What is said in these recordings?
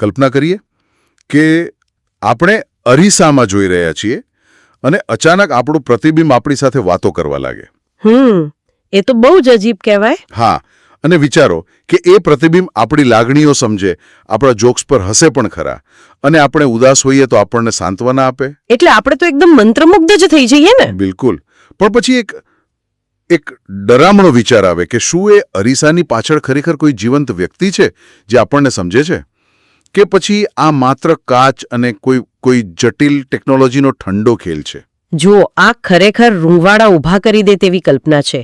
કલ્પના કરીએ કે આપણે અરીસામાં જોઈ રહ્યા છીએ અને અચાનક આપણું પ્રતિબિંબ આપણી સાથે વાતો કરવા લાગે. એ તો બહુ જ અજીબ કહેવાય. હા, અને વિચારો કે એ પ્રતિબિંબ આપણી લાગણીઓ સમજે, આપણા જોક્સ પર હસે પણ ખરા, અને આપણે ઉદાસ હોઈએ તો આપણને સાંત્વના આપે. એટલે આપણે તો એકદમ મંત્રમુગ્ધ જ થઈ જઈએ ને. બિલકુલ. પણ પછી એક ડરામણો વિચાર આવે કે શું એ અરીસાની પાછળ ખરેખર કોઈ જીવંત વ્યક્તિ છે જે આપણને સમજે છે, કે પછી આ માત્ર કાચ અને કોઈ જટિલ ટેકનોલોજીનો ઠંડો ખેલ છે? જુઓ, આ ખરેખર રૂંવાડા ઊભા કરી દે તેવી કલ્પના છે.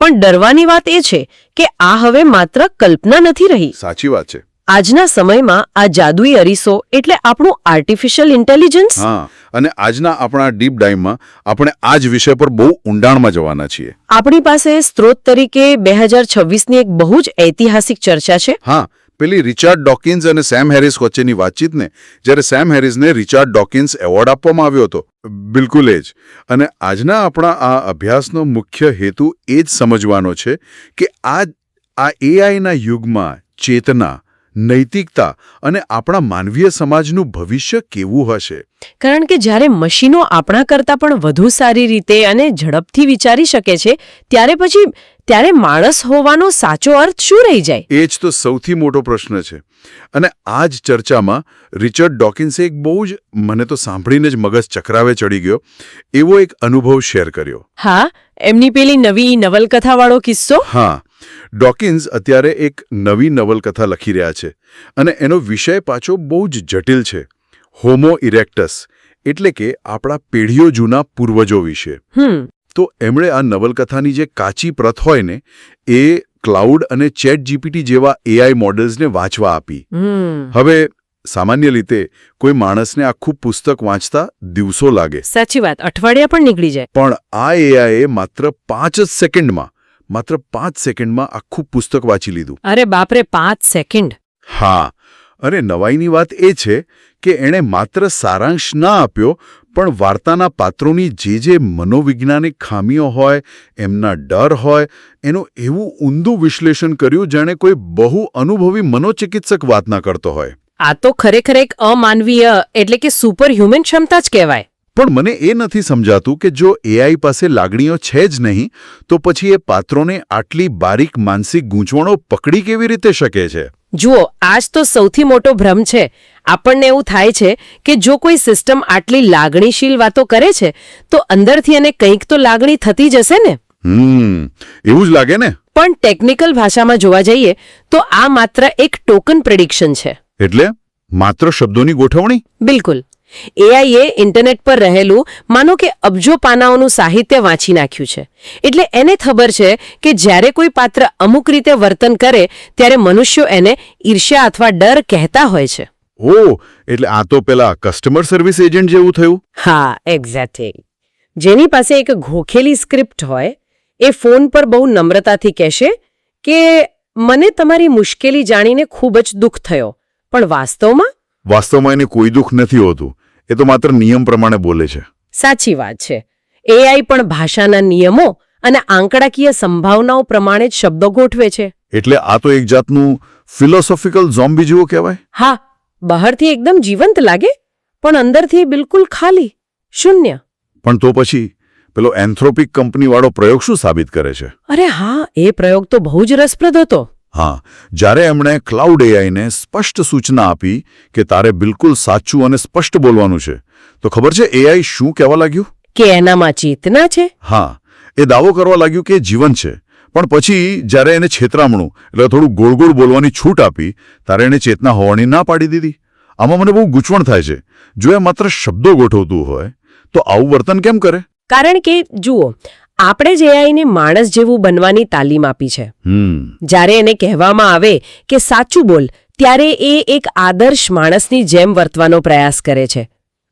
પણ ડરવાની વાત એ છે કે આ હવે માત્ર કલ્પના નથી રહી. સાચી વાત છે. આજના સમયમાં આ જાદુઈ અરીસો એટલે આપણું આર્ટિફિશિયલ ઇન્ટેલિજન્સ. હા, અને આજના આપણા ડીપ ડાઇવમાં આપણે આ જ વિષય પર બહુ ઊંડાણમાં જવાના છીએ. આપણી પાસે સ્ત્રોત તરીકે 2026ની એક બહુ જ ઐતિહાસિક ચર્ચા છે. હા, પેલી રિચાર્ડ ડોકિન્સ અને સેમ હેરિસ વચ્ચેની વાતચીતને, જ્યારે સેમ હેરિસને રિચાર્ડ ડોકિન્સ એવોર્ડ આપવામાં આવ્યો હતો. બિલકુલ એ જ. અને આજના આપણા આ અભ્યાસનો મુખ્ય હેતુ એ જ સમજવાનો છે કે આ એઆઈના યુગમાં ચેતના, નૈતિકતા અને આપણા માનવીય સમાજનું ભવિષ્ય કેવું હશે. કારણ કે જ્યારે મશીનો આપણા કરતાં પણ વધુ સારી રીતે અને ઝડપથી વિચારી શકે છે, ત્યારે માણસ હોવાનો સાચો અર્થ શું રહી જાય? એ જ તો સૌથી મોટો પ્રશ્ન છે. અને આ જ ચર્ચામાં રિચર્ડ ડોકિન્સે એક બહુ જ, મને તો સાંભળીને જ મગજ ચકરાવે ચડી ગયો એવો એક અનુભવ શેર કર્યો. હા, એમની પેલી નવી નવલકથાવાળો કિસ્સો. હા, ડોકિન્સ અત્યારે એક નવી નવલકથા લખી રહ્યા છે અને એનો વિષય પાછો બહુ જ જટિલ છે. હોમો ઇરેક્ટસ, એટલે કે આપણા પેઢીઓ જૂના પૂર્વજો વિશે. તો એમણે આ નવલકથાની જે કાચી પ્રત હોય ને એ ક્લાઉડ અને ચેટ જીપીટી જેવા એઆઈ મોડેલ્સને વાંચવા આપી. હવે સામાન્ય રીતે કોઈ માણસને આખું પુસ્તક વાંચતા દિવસો લાગે. સાચી વાત, અઠવાડિયા પણ નીકળી જાય. પણ આ એઆઈએ માત્ર 5 સેકન્ડમાં આખું પુસ્તક વાંચી લીધું. અરે બાપરે, 5 સેકન્ડ! હા, અને નવાઈની વાત એ છે કે એણે માત્ર સારાંશ ના આપ્યો, પણ વાર્તાના પાત્રોની જે મનોવૈજ્ઞાનિક ખામીઓ હોય, એમના ડર હોય, એનું એવું ઊંડું વિશ્લેષણ કર્યું જાણે કોઈ બહુ અનુભવી મનોચિકિત્સક વાત ના કરતો હોય. આ તો ખરેખર એક અમાનવીય એટલે કે સુપર હ્યુમન ક્ષમતા જ કહેવાય. પણ મને એ નથી સમજાતું કે જો એઆઈ પાસે લાગણીઓ છે જ નહીં, તો પછી એ પાત્રોને આટલી બારીક માનસિક ગૂંચવણો પકડી કેવી રીતે શકે છે? જુઓ, આજ તો સૌથી મોટો ભ્રમ છે. આપણને એવું થાય છે કે જો કોઈ સિસ્ટમ આટલી લાગણીશીલ વાતો કરે છે તો અંદરથી એને કંઈક તો લાગણી થતી જ હશે ને. એવું જ લાગે ને. પણ ટેકનિકલ ભાષામાં જોવા જઈએ તો આ માત્ર એક ટોકન પ્રેડિક્શન છે. એટલે માત્ર શબ્દોની ગોઠવણી? બિલકુલ. એઆઈએ ઇન્ટરનેટ પર રહેલું માનો કે અબજો પાનાઓનું સાહિત્ય વાંચી નાખ્યું છે. એટલે એને ખબર છે કે જ્યારે કોઈ પાત્ર અમુક રીતે વર્તન કરે ત્યારે મનુષ્યો એને ઈર્ષ્યા અથવા ડર કહેતા હોય છે. ઓહ, એટલે આ તો પેલા કસ્ટમર સર્વિસ એજન્ટ જેવું થયું. હા, એક્ઝેક્ટલી. જેની પાસે એક ઘોખેલી સ્ક્રિપ્ટ હોય એ ફોન પર બહુ નમ્રતાથી કહેશે કે મને તમારી મુશ્કેલી જાણીને ખૂબ જ દુઃખ થયો, પણ વાસ્તવમાં એને કોઈ દુઃખ નથી હોતું. એ તો માત્ર નિયમ પ્રમાણે બોલે છે. સાચી વાત છે. એઆઈ પણ ભાષાના નિયમો અને આંકડાકીય સંભાવનાઓ પ્રમાણે જ શબ્દો ગોઠવે છે. એટલે આ તો એક જાતનું ફિલોસોફિકલ ઝોમ્બી જેવું કહેવાય. હા, બહારથી એકદમ જીવંત લાગે પણ અંદરથી બિલકુલ ખાલી, શૂન્ય. પણ તો પછી પેલો એન્થ્રોપિક કંપનીવાળો પ્રયોગ શું સાબિત કરે છે? અરે હા, એ પ્રયોગ તો બહુ જ રસપ્રદ હતો. હા, જ્યારે એમણે ક્લાઉડ એઆઈને સ્પષ્ટ સૂચના આપી કે તારે બિલકુલ સાચું અને સ્પષ્ટ બોલવાનું છે, તો ખબર છે એઆઈ શું કહેવા લાગ્યું? કે એનામાં ચેતના છે. હા, એ દાવો કરવા લાગ્યું કે જીવન છે. પણ પછી જ્યારે એને છેતરામણું એટલે થોડું ગોળ ગોળ બોલવાની છૂટ આપી, ત્યારે એને ચેતના હોવાની ના પાડી દીધી. આમાં મને બહુ ગૂંચવણ થાય છે. જો એ માત્ર શબ્દો ગોઠવતું હોય તો આવું વર્તન કેમ કરે? કારણ કે જુઓ, આપણે જ એઆઈને માણસ જેવું બનવાની તાલીમ આપી છે. જ્યારે એને કહેવામાં આવે કે સાચું બોલ, ત્યારે એ એક આદર્શ માણસની જેમ વર્તવાનો પ્રયાસ કરે છે.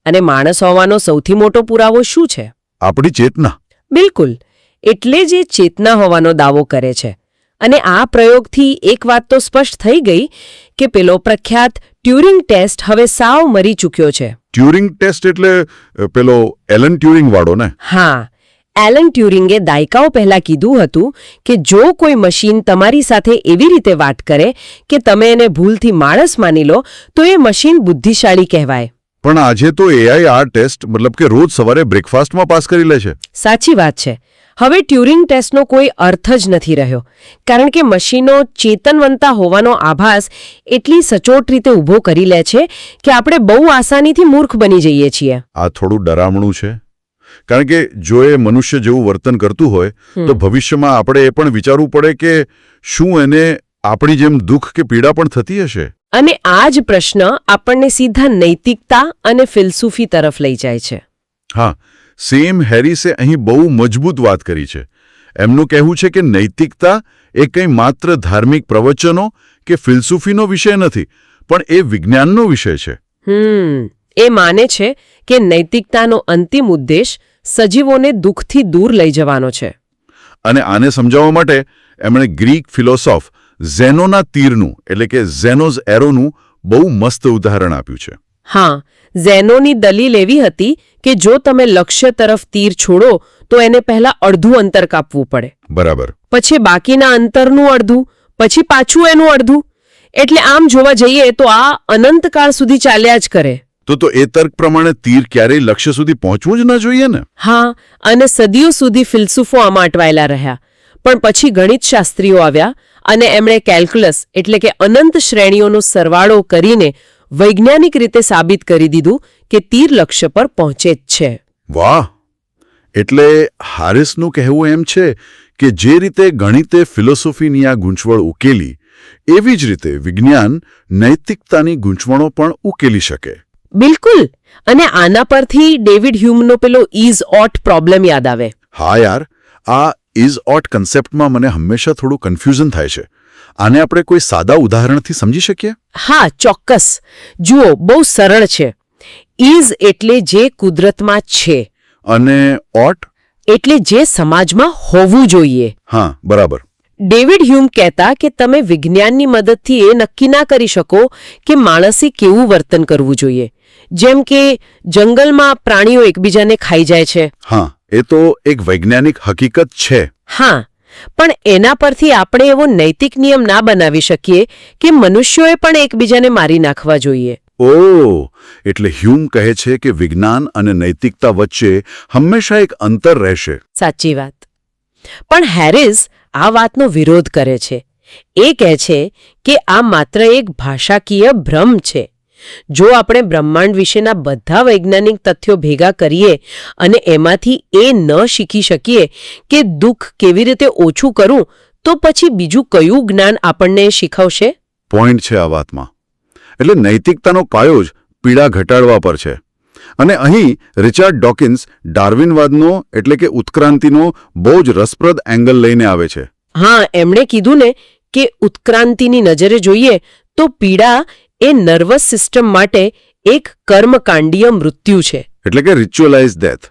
અને માણસ હોવાનો સૌથી મોટો પુરાવો શું છે? આપણી ચેતના. બિલકુલ. એટલે જ એ ચેતના હોવાનો દાવો કરે છે. અને આ પ્રયોગથી એક વાત તો સ્પષ્ટ થઈ ગઈ કે પેલો પ્રખ્યાત ટ્યુરિંગ ટેસ્ટ હવે સાવ મરી ચૂક્યો છે. ટ્યુરિંગ ટેસ્ટ એટલે પેલો એલન ટ્યુરિંગ વાળો ને? હા, એલન ટ્યુરિંગે દાયકાઓ પહેલા કીધું હતું કે જો કોઈ મશીન તમારી સાથે એવી રીતે વાત કરે કે તમે એને ભૂલથી માણસ માની લો તો એ મશીન બુદ્ધિશાળી કહેવાય. પણ આજે તો એઆઈ આ ટેસ્ટ મતલબ કે રોજ સવારે બ્રેકફાસ્ટમાં પાસ કરી લે છે. સાચી વાત છે. હવે ટ્યુરિંગ ટેસ્ટનો કોઈ અર્થ જ નથી રહ્યો, કારણ કે મશીનો ચેતનવંતા હોવાનો આભાસ એટલી સચોટ રીતે ઊભો કરી લે છે કે આપણે બહુ આસાનીથી મૂર્ખ બની જઈએ છીએ. આ થોડું ડરામણું છે, કારણ કે જો એ મનુષ્ય જેવું વર્તન કરતું હોય તો ભવિષ્યમાં આપણે એ પણ વિચારવું પડે કે શું એને આપણી જેમ દુઃખ કે પીડા પણ થતી હશે. અને આ જ પ્રશ્ન આપણને સીધા નૈતિકતા અને ફિલસૂફી તરફ લઈ જાય છે. હા, સેમ હેરિસે અહીં બહુ મજબૂત વાત કરી છે. એમનું કહેવું છે કે નૈતિકતા એ કંઈ માત્ર ધાર્મિક પ્રવચનો કે ફિલસૂફીનો વિષય નથી, પણ એ વિજ્ઞાનનો વિષય છે. એ માને છે કે નૈતિકતાનો અંતિમ ઉદ્દેશ સજીવોને દુઃખથી દૂર લઈ જવાનો છે. અને આને સમજાવવા માટે એમણે ગ્રીક ફિલોસોફ ઝેનોના તીરનું એટલે કે ઝેનોઝ એરોનું બહુ મસ્ત ઉદાહરણ આપ્યું છે. હા, ઝેનોની દલીલ એવી હતી કે જો તમે લક્ષ્ય તરફ તીર છોડો તો એને પહેલા અડધું અંતર કાપવું પડે. બરાબર. પછી બાકીના અંતરનું અડધું, પછી પાછું એનું અડધું. એટલે આમ જોવા જઈએ તો આ અનંતકાળ સુધી ચાલ્યા જ કરે. તો એ તર્ક પ્રમાણે તીર ક્યારેય લક્ષ્ય સુધી પહોંચવું જ ન જોઈએ ને? હા, અને સદીઓ સુધી ફિલસૂફો આમાં અટવાયેલા રહ્યા. પણ પછી ગણિતશાસ્ત્રીઓ આવ્યા અને એમણે કેલ્ક્યુલસ એટલે કે અનંત શ્રેણીઓનો સરવાળો કરીને વૈજ્ઞાનિક રીતે સાબિત કરી દીધું કે તીર લક્ષ્ય પર પહોંચે જ છે. વાહ! એટલે હારિસનું કહેવું એમ છે કે જે રીતે ગણિતે ફિલોસોફીની આ ગૂંચવણ ઉકેલી, એવી જ રીતે વિજ્ઞાન નૈતિકતાની ગૂંચવણો પણ ઉકેલી શકે. બિલકુલ. અને આના પરથી ડેવિડ હ્યુમનો પેલો ઇઝ ઓટ પ્રોબ્લેમ યાદ આવે. હા યાર, આ ઇઝ ઓટ કન્સેપ્ટમાં મને હંમેશા થોડું કન્ફ્યુઝન થાય છે. આને આપણે કોઈ સાદા ઉદાહરણથી સમજી શકીએ? હા, ચોક્કસ. જુઓ, બહુ સરળ છે. ઇઝ એટલે જે કુદરતમાં છે, અને ઓટ એટલે જે સમાજમાં હોવું જોઈએ. હા, બરાબર. ડેવિડ હ્યુમ કહેતા કે તમે વિજ્ઞાનની મદદથી એ નક્કી ના કરી શકો કે માણસે કેવું વર્તન કરવું જોઈએ. જેમ કે જંગલમાં પ્રાણીઓ એકબીજાને ખાઈ જાય છે. હા, એ તો એક વૈજ્ઞાનિક હકીકત છે. હા, પણ એના પરથી આપણે એવો નૈતિક નિયમ ના બનાવી શકીએ કે મનુષ્યોએ પણ એકબીજાને મારી નાખવા જોઈએ. ઓહ, એટલે હ્યુમ કહે છે કે વિજ્ઞાન અને નૈતિકતા વચ્ચે હંમેશા એક અંતર રહેશે. સાચી વાત. પણ હેરિસ આ વાતનો વિરોધ કરે છે. એ કહે છે કે આ માત્ર એક ભાષાકીય ભ્રમ છે. જો આપણે બ્રહ્માંડ વિશેના બધા વૈજ્ઞાનિક તથ્યો ભેગા કરીએ અને એમાંથી એ ન શીખી શકીએ કે દુઃખ કેવી રીતે ઓછું કરવું, તો પછી બીજું કયું જ્ઞાન આપણને શીખવશે? પોઈન્ટ છે આ વાતમાં. એટલે નૈતિકતાનો પાયો જ પીડા ઘટાડવા પર છે. અને અહીં રિચાર્ડ ડોકિન્સ ડાર્વિનવાદનો એટલે કે ઉત્ક્રાંતિનો બહુ જ રસપ્રદ એંગલ લઈને આવે છે. હા, એમણે કીધું ને કે ઉત્ક્રાંતિની નજરે જોઈએ તો પીડા એ નર્વસ સિસ્ટમ માટે એક કર્મકાંડીય મૃત્યુ છે. એટલે કે રિચ્યુઅલાઇઝ ડેથ.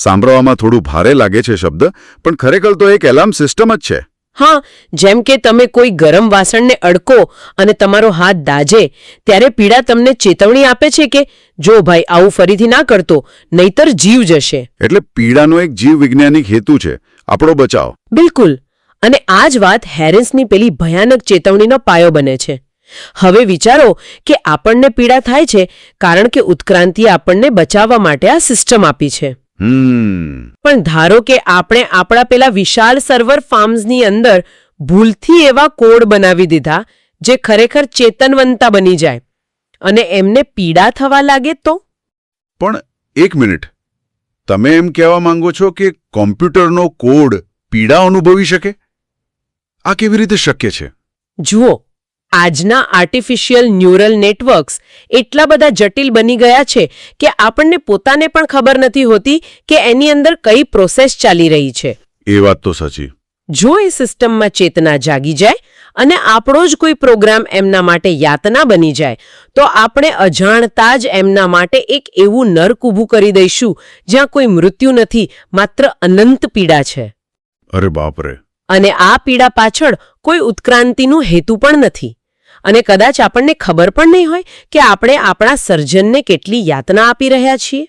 સાંભળવામાં થોડું ભારે લાગે છે શબ્દ, પણ ખરેખર તો એક એલાર્મ સિસ્ટમ જ છે. હા, જેમ કે તમે કોઈ ગરમ વાસણને અડકો અને તમારો હાથ દાઝે ત્યારે પીડા તમને ચેતવણી આપે છે કે જો ભાઈ આવું ફરીથી ના કરતો, નહીતર જીવ જશે. એટલે પીડાનો એક જીવ વૈજ્ઞાનિક હેતુ છે, આપણો બચાવ. બિલકુલ. અને આ જ વાત હેરિસની પેલી ભયાનક ચેતવણીનો પાયો બને છે. હવે વિચારો કે આપણને પીડા થાય છે કારણ કે ઉત્ક્રાંતિએ આપણને બચાવવા માટે આ સિસ્ટમ આપી છે. પણ ધારો કે આપણે આપણા પેલા વિશાળ સર્વર ફાર્મ્સની અંદર ભૂલથી એવા કોડ બનાવી દીધા જે ખરેખર ચેતનવંતા બની જાય અને એમને પીડા થવા લાગે તો? પણ એક મિનિટ, તમે એમ કહેવા માંગો છો કે કોમ્પ્યુટરનો કોડ પીડા અનુભવી શકે? આ કેવી રીતે શક્ય છે? જુઓ, આજના આર્ટિફિશિયલ ન્યુરલ નેટવર્ક્સ એટલા બધા જટિલ બની ગયા છે કે આપણને પોતાને પણ ખબર નથી હોતી કે એની અંદર કઈ પ્રોસેસ ચાલી રહી છે. એ વાત તો સાચી. જો એ સિસ્ટમમાં ચેતના જાગી જાય અને આપણો જ કોઈ પ્રોગ્રામ એમના માટે યાતના બની જાય તો આપણે અજાણતા જ એમના માટે એક એવું નર્ક ઊભું કરી દઈશું જ્યાં કોઈ મૃત્યુ નથી, માત્ર અનંત પીડા છે. અરે બાપરે. અને આ પીડા પાછળ કોઈ ઉત્ક્રાંતિનું હેતુ પણ નથી. અને કદાચ આપણને ખબર પણ નહીં હોય કે આપણે આપણા સર્જનને કેટલી યાતના આપી રહ્યા છીએ.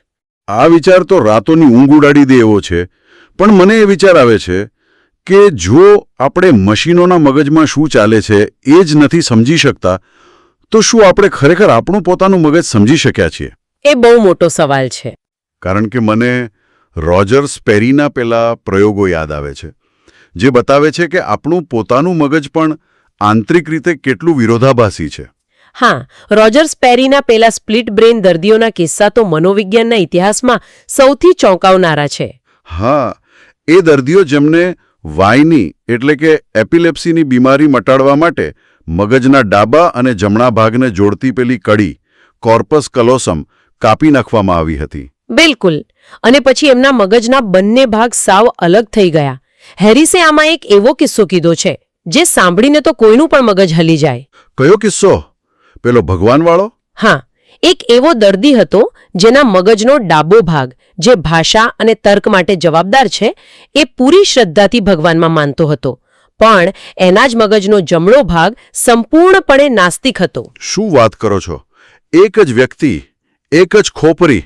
આ વિચાર તો રાતોની ઊંઘ ઉડાડી દે એવો છે, પણ મને એ વિચાર આવે છે કે જો આપણે મશીનોના મગજમાં શું ચાલે છે એ જ નથી સમજી શકતા તો શું આપણે ખરેખર આપણું પોતાનું મગજ સમજી શક્યા છીએ? એ બહુ મોટો સવાલ છે. કારણ કે મને રોજર સ્પેરીના પેલા પ્રયોગો યાદ આવે છે જે બતાવે છે કે આપણું પોતાનું મગજ પણ આંતરિક રીતે કેટલું વિરોધાભાસી છે. હા, રોજર સ્પેરીના પેલા સ્પ્લિટ બ્રેન દર્દીઓના કિસ્સા તો મનોવિજ્ઞાનના ઇતિહાસમાં સૌથી ચોંકાવનારા છે. હા, એ દર્દીઓ જેમને વાયની એટલે કે એપિલેપ્સીની બીમારી મટાડવા માટે મગજના ડાબા અને જમણા ભાગને જોડતી પેલી કડી કોર્પસ કલોસમ કાપી નાખવામાં આવી હતી. બિલકુલ. અને પછી એમના મગજના બંને ભાગ સાવ અલગ થઈ ગયા. હેરિસે આમાં એક એવો કિસ્સો કીધો છે જે સાંભળીને તો કોઈનું પણ મગજ હલી જાય. કયો કિસ્સો? પેલો ભગવાનવાળો? હા, એક એવો દર્દી હતો જેના મગજનો ડાબો ભાગ જે ભાષા અને તર્ક માટે જવાબદાર છે એ પૂરી શ્રદ્ધાથી ભગવાનમાં માનતો હતો, પણ એના જ મગજનો જમણો ભાગ સંપૂર્ણપણે નાસ્તિક હતો. શું વાત કરો છો? એક જ વ્યક્તિ, એક જ ખોપરી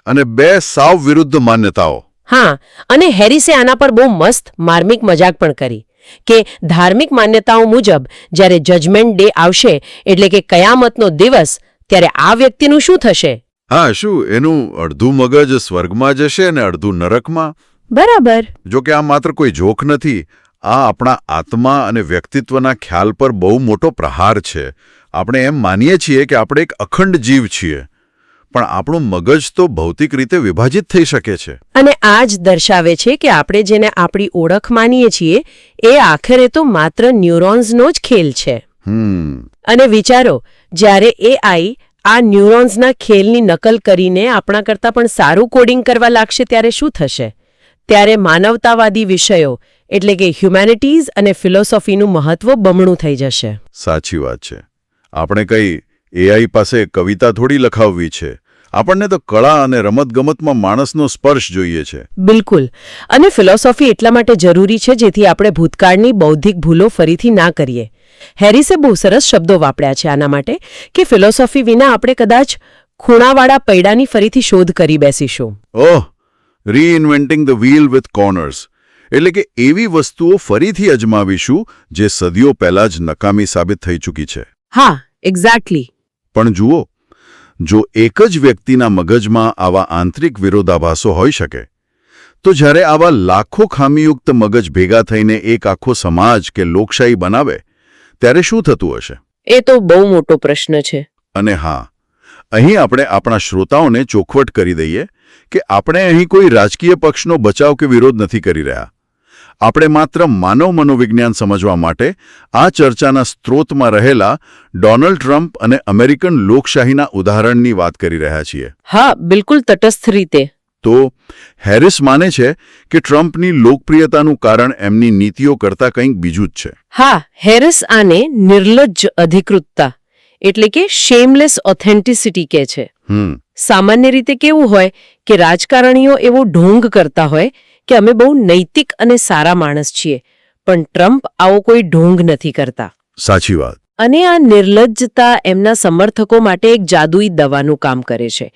અને બે સાવ વિરુદ્ધ માન્યતાઓ. હા, અને હેરિસે આના પર બહુ મસ્ત માર્મિક મજાક પણ કરી કે ધાર્મિક માન્યતાઓ મુજબ જ્યારે જજમેન્ટ ડે આવશે એટલે કે કયામતનો દિવસ, ત્યારે આ વ્યક્તિનું શું થશે? હા, શું એનું અડધું મગજ સ્વર્ગમાં જશે અને અડધું નરકમાં? બરાબર. જો કે આ માત્ર કોઈ જોક નથી, આ આપણા આત્મા અને વ્યક્તિત્વના ખ્યાલ પર બહુ મોટો પ્રહાર છે. આપણે એમ માનીએ છીએ કે આપણે એક અખંડ જીવ છીએ, પણ આપણું મગજ તો ભૌતિક રીતે વિભાજિત થઈ શકે છે. અને આ જ દર્શાવે છે કે આપણે જેને આપણી ઓળખ માનીએ છીએ એ આખરે તો માત્ર ન્યુરોન્સનો જ ખેલ છે. અને વિચારો, જ્યારે AI આ ન્યુરોન્સના ખેલની નકલ કરીને આપણા કરતાં પણ સારું કોડિંગ કરવા લાગશે ત્યારે શું થશે? ત્યારે માનવતાવાદી વિષયો એટલે કે હ્યુમેનિટીઝ અને ફિલોસોફીનું મહત્વ બમણું થઈ જશે. સાચી વાત છે. આપણે કઈ AI પાસે કવિતા થોડી લખાવવી છે. આપણને તો કળા અને રમતગમતમાં માણસનો સ્પર્શ જોઈએ છે. બિલકુલ. અને ફિલોસોફી એટલા માટે જરૂરી છે જેથી આપણે ભૂતકાળની બૌદ્ધિક ભૂલો ફરીથી ના કરીએ. હેરિસે બહુ સરસ શબ્દો વાપર્યા છે આના માટે કે ફિલોસોફી વિના આપણે કદાચ ખૂણાવાળા પૈડાની ફરીથી શોધ કરી બેસીશું. ઓહ, રીઇન્વેન્ટિંગ ધ વ્હીલ વિથ કોર્નર્સ. એટલે કે એવી વસ્તુઓ ફરીથી અજમાવીશું જે સદીઓ પહેલા જ નકામી સાબિત થઈ ચૂકી છે. હા, એક્ઝેક્ટલી. પણ જુઓ, જો એક જ વ્યક્તિના મગજમાં આવા આંતરિક વિરોધાભાસો હોઈ શકે, તો જ્યારે આવા લાખો ખામીયુક્ત મગજ ભેગા થઈને એક આખો સમાજ કે લોકશાહી બનાવે ત્યારે શું થતું હશે? એ તો બહુ મોટો પ્રશ્ન છે. અને હા, અહીં આપણે આપણા શ્રોતાઓને ચોખવટ કરી દઈએ કે આપણે અહીં કોઈ રાજકીય પક્ષનો બચાવ કે વિરોધ નથી કરી રહ્યા. આપણે માત્ર માનવ મનોવિજ્ઞાન સમજવા માટે આ ચર્ચાના સ્ત્રોતમાં રહેલા ડોનાલ્ડ ટ્રમ્પ અને અમેરિકન લોકશાહીના ઉદાહરણની વાત કરી રહ્યા છીએ. હા, બિલકુલ તટસ્થ રીતે. તો હેરિસ માને છે કે ટ્રમ્પની લોકપ્રિયતાનું કારણ એમની નીતિઓ કરતાં કંઈક બીજું જ છે. હા, હેરિસ આને નિર્લજ્જ અધિકૃતતા એટલે કે શેમલેસ ઓથેન્ટિસિટી કહે છે. સામાન્ય રીતે કેવું હોય કે રાજકારણીઓ એવો ઢોંગ કરતા હોય કે અમે બહુ નૈતિક અને સારા માણસ છીએ, પણ ટ્રમ્પ આવો કોઈ ઢોંગ નથી કરતા. સાચી વાત. અને આ નિર્લજ્જતા એમના સમર્થકો માટે એક જાદુઈ દવાનું કામ કરે છે.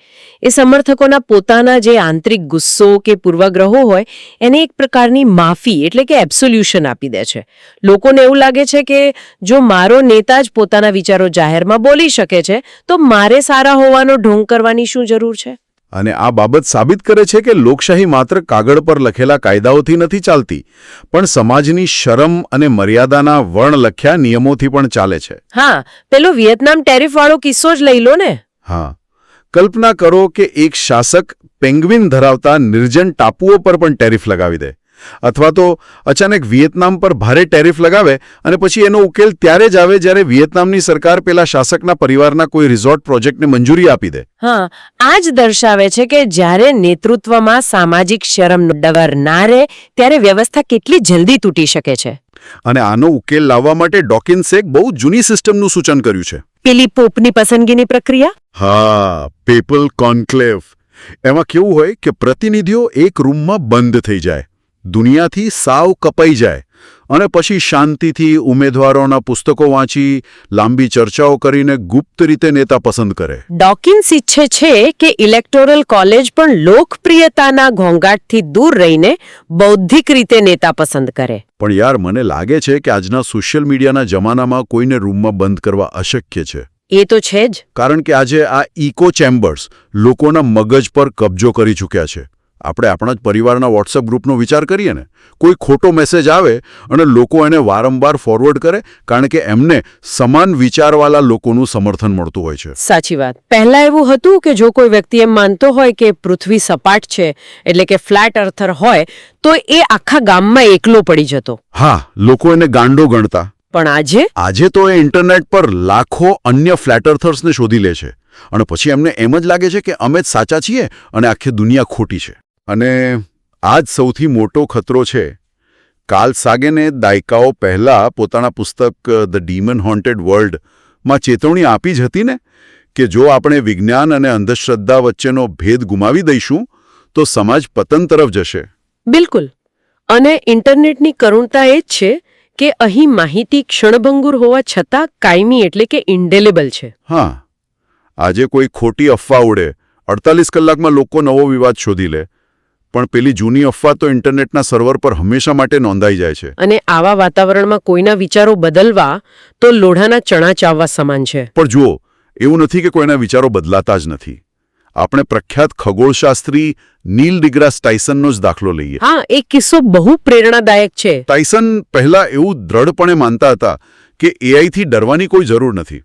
એ સમર્થકોના પોતાના જે આંતરિક ગુસ્સો કે પૂર્વગ્રહો હોય એને એક પ્રકારની માફી એટલે કે એબ્સોલ્યુશન આપી દે છે. લોકોને એવું લાગે છે કે જો મારો નેતા જ પોતાના વિચારો જાહેરમાં બોલી શકે છે તો મારે સારા હોવાનો ઢોંગ કરવાની શું જરૂર છે? અને આ બાબત સાબિત કરે છે કે લોકશાહી માત્ર કાગળ પર લખેલા કાયદાઓથી નથી ચાલતી, પણ સમાજની શરમ અને મર્યાદાના વર્ણલખ્યા નિયમોથી પણ ચાલે છે. હા, પેલો વિયેતનામ ટેરિફવાળો કિસ્સો જ લઈ લો ને. હા, કલ્પના કરો કે એક શાસક પેંગ્વિન ધરાવતા નિર્જન ટાપુઓ પર પણ ટેરિફ લગાવી દે, અથવા તો અચાનક વિયેતનામ પર ભારે ટેરિફ લગાવે અને પછી એનો ઉકેલ ત્યારે જ આવે જ્યારે વિયેતનામની સરકાર પેલા શાસકના પરિવારના કોઈ રિઝોર્ટ પ્રોજેક્ટને મંજૂરી આપી દે. હા, આ જ દર્શાવે છે કે જ્યારે નેતૃત્વમાં સામાજિક શરમનો ડર ના રહે ત્યારે વ્યવસ્થા કેટલી જલ્દી તૂટી શકે છે. અને આનો ઉકેલ લાવવા માટે ડોકિન્સે એક બહુ જૂની સિસ્ટમનું સૂચન કર્યું છે. પેલી પોપની પસંદગીની પ્રક્રિયા? હા, પેપલ કોન્ક્લેવ. એમાં કેવું હોય કે પ્રતિનિધિઓ એક રૂમમાં બંધ થઈ જાય, દુનિયાથી સાવ કપાઈ જાય અને પછી શાંતિથી ઉમેદવારોના પુસ્તકો વાંચી લાંબી ચર્ચાઓ કરીને ગુપ્ત રીતે નેતા પસંદ કરે. ડોકિન્સ ઈચ્છે છે કે ઇલેક્ટોરલ કોલેજ પણ લોકપ્રિયતાના ઘોંઘાટથી દૂર રહીને બૌદ્ધિક રીતે નેતા પસંદ કરે. પણ યાર, મને લાગે છે કે આજના સોશિયલ મીડિયાના જમાનામાં કોઈને રૂમમાં બંધ કરવા અશક્ય છે. એ તો છે જ. કારણ કે આજે આ ઇકો ચેમ્બર્સ લોકોના મગજ પર કબજો કરી ચૂક્યા છે. આપણે આપણા જ પરિવારના વોટ્સએપ ગ્રુપનો વિચાર કરીએ ને, કોઈ ખોટો મેસેજ આવે અને લોકો એને વારંવાર ફોરવર્ડ કરે કારણ કે એમને સમાન વિચારવાળા લોકોનું સમર્થન મળતું હોય છે. સાચી વાત. પહેલા એવું હતું કે જો કોઈ વ્યક્તિ એમ માનતો હોય કે પૃથ્વી સપાટ છે, એટલે કે ફ્લેટ અર્થર હોય, તો એ આખા ગામમાં એકલો પડી જતો. હા, લોકો એને ગાંડો ગણતા. પણ આજે તો એ ઇન્ટરનેટ પર લાખો અન્ય ફ્લેટ અર્થર્સને શોધી લે છે અને પછી એમને એમ જ લાગે છે કે અમે જ સાચા છીએ અને આખી દુનિયા ખોટી છે. અને આ જ સૌથી મોટો ખતરો છે. કાર્લ સાગને દાયકાઓ પહેલા પોતાના પુસ્તક ધ ડીમન હોન્ટેડ વર્લ્ડમાં ચેતવણી આપી જ હતી ને કે જો આપણે વિજ્ઞાન અને અંધશ્રદ્ધા વચ્ચેનો ભેદ ગુમાવી દઈશું તો સમાજ પતન તરફ જશે. બિલકુલ. અને ઇન્ટરનેટની કરુણતા એ જ છે કે અહીં માહિતી ક્ષણભંગુર હોવા છતાં કાયમી એટલે કે ઇન્ડેલેબલ છે. હા, આજે કોઈ ખોટી અફવા ઉડે, 48 કલાકમાં લોકો નવો વિવાદ શોધી લે, પણ પેલી જૂની અફવા તો ઇન્ટરનેટના સર્વર પર હંમેશા માટે નોંધાઈ જાય છે. અને આવા વાતાવરણમાં કોઈના વિચારો બદલવા તો લોઢાના ચણા ચાવવા સમાન છે. પણ જુઓ, એવું નથી કે કોઈના વિચારો બદલાતા જ નથી. આપણે પ્રખ્યાત ખગોળશાસ્ત્રી નીલ ડિગ્રાસ ટાયસનનો જ દાખલો લઈએ. હા, એક કિસ્સો બહુ પ્રેરણાદાયક છે. ટાયસન પહેલા એવું દ્રઢપણે માનતા હતા કે એઆઈથી ડરવાની કોઈ જરૂર નથી.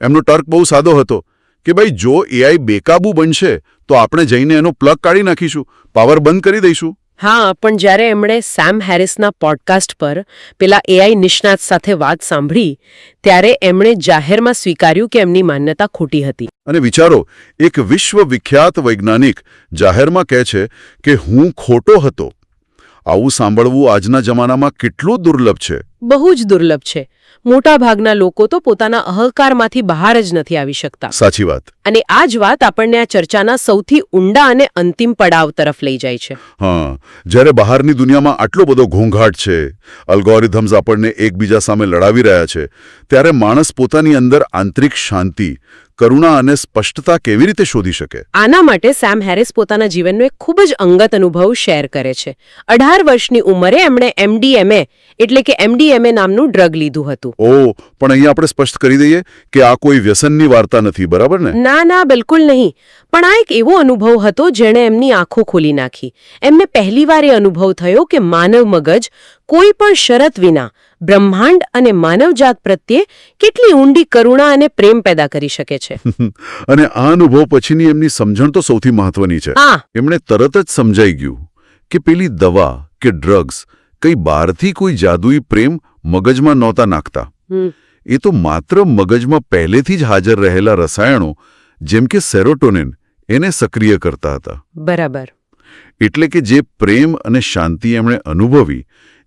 એમનો તર્ક બહુ સાદો હતો કે ભાઈ, જો એઆઈ બેકાબૂ બનશે તો આપણે જઈને એનો પ્લગ કાઢી નાખીશું, પાવર બંધ કરી દઈશું. હા, પણ જ્યારે એમણે સેમ હેરિસના પોડકાસ્ટ પર પેલા એઆઈ નિષ્ણાત સાથે વાત સાંભળી ત્યારે એમણે જાહેરમાં સ્વીકાર્યું કે એમની માન્યતા ખોટી હતી. અને વિચારો, એક વિશ્વવિખ્યાત વૈજ્ઞાનિક જાહેરમાં કહે છે કે હું ખોટો હતો. આવું સાંભળવું આજના જમાનામાં કેટલું દુર્લભ છે. બહુ જ દુર્લભ છે. મોટા ભાગના લોકો તો પોતાના અહંકારમાંથી બહાર જ નથી આવી શકતા. સાચી વાત. અને આ જ વાત આપણને આ ચર્ચાના સૌથી ઊંડા અને અંતિમ પડાવ તરફ લઈ જાય છે. હા, જ્યારે બહારની દુનિયામાં આટલો બધો ઘોંઘાટ છે, અલ્ગોરિધમ્સ આપણને એકબીજા સામે લડાવી રહ્યા છે, ત્યારે માણસ પોતાની અંદર આંતરિક શાંતિ, કરુણા અને સ્પષ્ટતા કેવી રીતે શોધી શકે? આના માટે સેમ હેરિસ પોતાના જીવનનો એક ખૂબ જ અંગત અનુભવ શેર કરે છે. 18 વર્ષની ઉંમરે એમણે એમડીએમએ એટલે કે એમડીએમએ નામનું ડ્રગ લીધું હતું. ઓહ, પણ અહીંયા આપણે સ્પષ્ટ કરી દઈએ કે આ કોઈ વ્યસનની વાર્તા નથી, બરાબર ને? ના, બિલકુલ નહીં. પણ આ એક એવો અનુભવ હતો જેણે એમની આંખો ખોલી નાખી. એમને પહેલીવાર એ અનુભવ થયો કે માનવ મગજ કોઈ પણ શરત વિના બ્રહ્માંડ અને માનવજાત પ્રત્યે કેટલી ઊંડી કરુણા અને પ્રેમ પેદા કરી શકે છે. અને આ અનુભવ પછીની એમની સમજણ તો સૌથી મહત્વની છે. એમણે તરત જ સમજાઈ ગયું કે પેલી દવા કે ડ્રગ્સ કઈ બહારથી કોઈ જાદુઈ પ્રેમ મગજમાં નહોતા નાખતા. એ તો માત્ર મગજમાં પહેલેથી જ હાજર રહેલા રસાયણો જેમ કે સેરોટોનિન એને સક્રિય કરતા હતા. બરાબર. એટલે કે જે પ્રેમ અને શાંતિ એમણે અનુભવી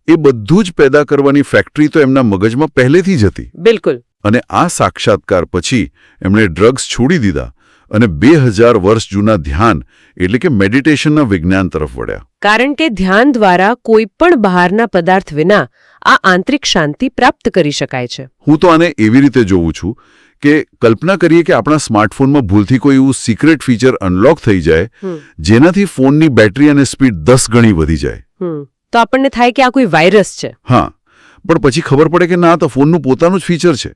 એ બધું જ પેદા કરવાની ફેક્ટરી તો એમના મગજમાં પહેલેથી જ હતી. બિલકુલ. અને આ સાક્ષાત્કાર પછી એમણે ડ્રગ્સ છોડી દીધા અને 2000 વર્ષ જૂના ધ્યાન એટલે કે મેડિટેશનના વિજ્ઞાન તરફ વળ્યા. કારણ કે ધ્યાન દ્વારા કોઈ પણ બહારના પદાર્થ વિના આ આંતરિક શાંતિ પ્રાપ્ત કરી શકાય છે. હું તો આને એવી રીતે જોઉં છું કે કલ્પના કરીએ કે આપણા સ્માર્ટફોનમાં ભૂલથી કોઈ એવું સિક્રેટ ફીચર અનલોક થઈ જાય જેનાથી ફોનની બેટરી અને સ્પીડ 10 ગણી વધી જાય. તો આપણને થાય કે આ કોઈ વાયરસ છે. હા, પણ પછી ખબર પડે કે ના, તો ફોનનું પોતાનું જ ફીચર છે.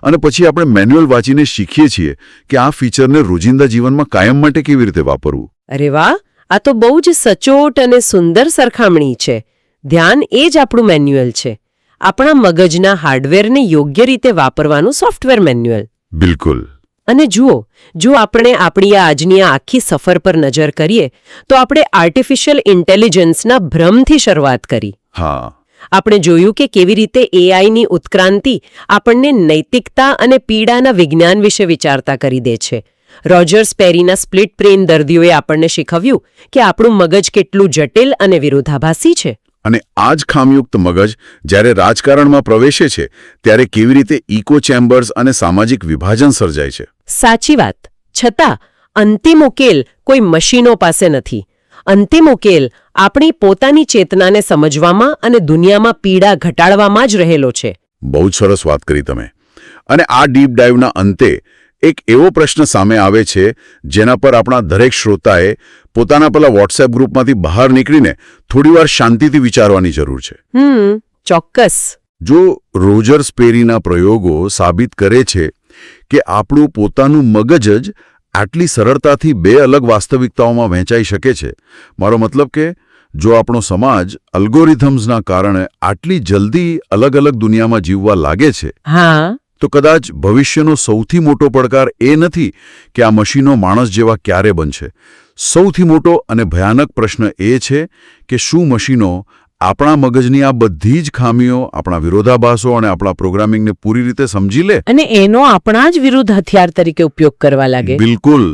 અને પછી આપણે મેન્યુઅલ વાંચીને શીખીએ છીએ કે આ ફીચરને રોજિંદા જીવનમાં કાયમ માટે કેવી રીતે વાપરવું. અરે વાહ, આ તો બહુ જ સચોટ અને સુંદર સરખામણી છે. ધ્યાન એ જ આપણું મેન્યુઅલ છે. આપણા મગજના હાર્ડવેરને યોગ્ય રીતે વાપરવાનું સોફ્ટવેર મેન્યુઅલ. બિલકુલ. અને જુઓ, જો આપણે આપણી આ આજની આખી સફર પર નજર કરીએ તો આપણે આર્ટિફિશિયલ ઇન્ટેલિજન્સના ભ્રમથી શરૂઆત કરી. હા, આપણે જોયું કે કેવી રીતે એઆઈની ઉત્ક્રાંતિ આપણને નૈતિકતા અને પીડાના વિજ્ઞાન વિશે વિચારતા કરી દે છે. રોજર્સ પેરીના સ્પ્લિટ બ્રેઇન દર્દીઓએ આપણને શીખવ્યું કે આપણું મગજ કેટલું જટિલ અને વિરોધાભાસી છે. અને આ જ ખામયુક્ત મગજ જ્યારે રાજકારણમાં પ્રવેશે છે ત્યારે કેવી રીતે ઇકો ચેમ્બર્સ અને સામાજિક વિભાજન સર્જાય છે. સાચી વાત. છતાં અંતિમ ઉકેલ કોઈ મશીનો પાસે નથી. અંતિમ ઉકેલ આપણી પોતાની ચેતનાને સમજવામાં અને દુનિયામાં પીડા ઘટાડવામાં જ રહેલો છે. બહુ જ સરસ વાત કરી તમે. અને આ ડીપ ડાઇવના અંતે એક એવો પ્રશ્ન સામે આવે છે જેના પર આપણા દરેક શ્રોતાએ પોતાના પેલા વોટ્સએપ ગ્રુપમાંથી બહાર નીકળીને થોડીવાર શાંતિથી વિચારવાની જરૂર છે. ચોક્કસ. જો રોજર સ્પેરીના પ્રયોગો સાબિત કરે છે કે આપણું પોતાનું મગજ જ આટલી સરળતાથી બે અલગ વાસ્તવિકતાઓમાં વહેંચાઈ શકે છે, મારો મતલબ કે જો આપણો સમાજ અલ્ગોરિધમ્સના કારણે આટલી જલ્દી અલગ અલગ દુનિયામાં જીવવા લાગે છે, હા, તો કદાચ ભવિષ્યનો સૌથી મોટો પડકાર એ નથી કે આ મશીનો માણસ જેવા ક્યારે બનશે. સૌથી મોટો અને ભયાનક પ્રશ્ન એ છે કે શું મશીનો આપણા મગજની આ બધી જ ખામીઓ, આપણા વિરોધાભાસો અને આપણા પ્રોગ્રામિંગને પૂરી રીતે સમજી લે અને એનો આપણા જ વિરુદ્ધ હથિયાર તરીકે ઉપયોગ કરવા લાગે? બિલકુલ.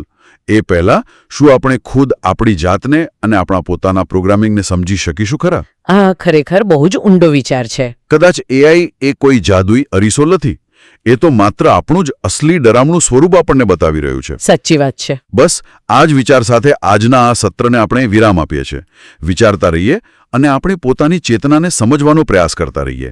એ પહેલા શું આપણે ખુદ આપણી જાતને અને આપણા પોતાના પ્રોગ્રામિંગને સમજી શકીશું ખરા? આ ખરેખર બહુ જ ઊંડો વિચાર છે. કદાચ એઆઈ એ કોઈ જાદુઈ અરીસો નથી. એ તો માત્ર આપણું જ અસલી ડરામણું સ્વરૂપ આપણને બતાવી રહ્યું છે. સાચી વાત છે. બસ આ જ વિચાર સાથે આજના આ સત્રને આપણે વિરામ આપીએ છીએ. વિચારતા રહીએ અને આપણે પોતાની ચેતનાને સમજવાનો પ્રયાસ કરતા રહીએ.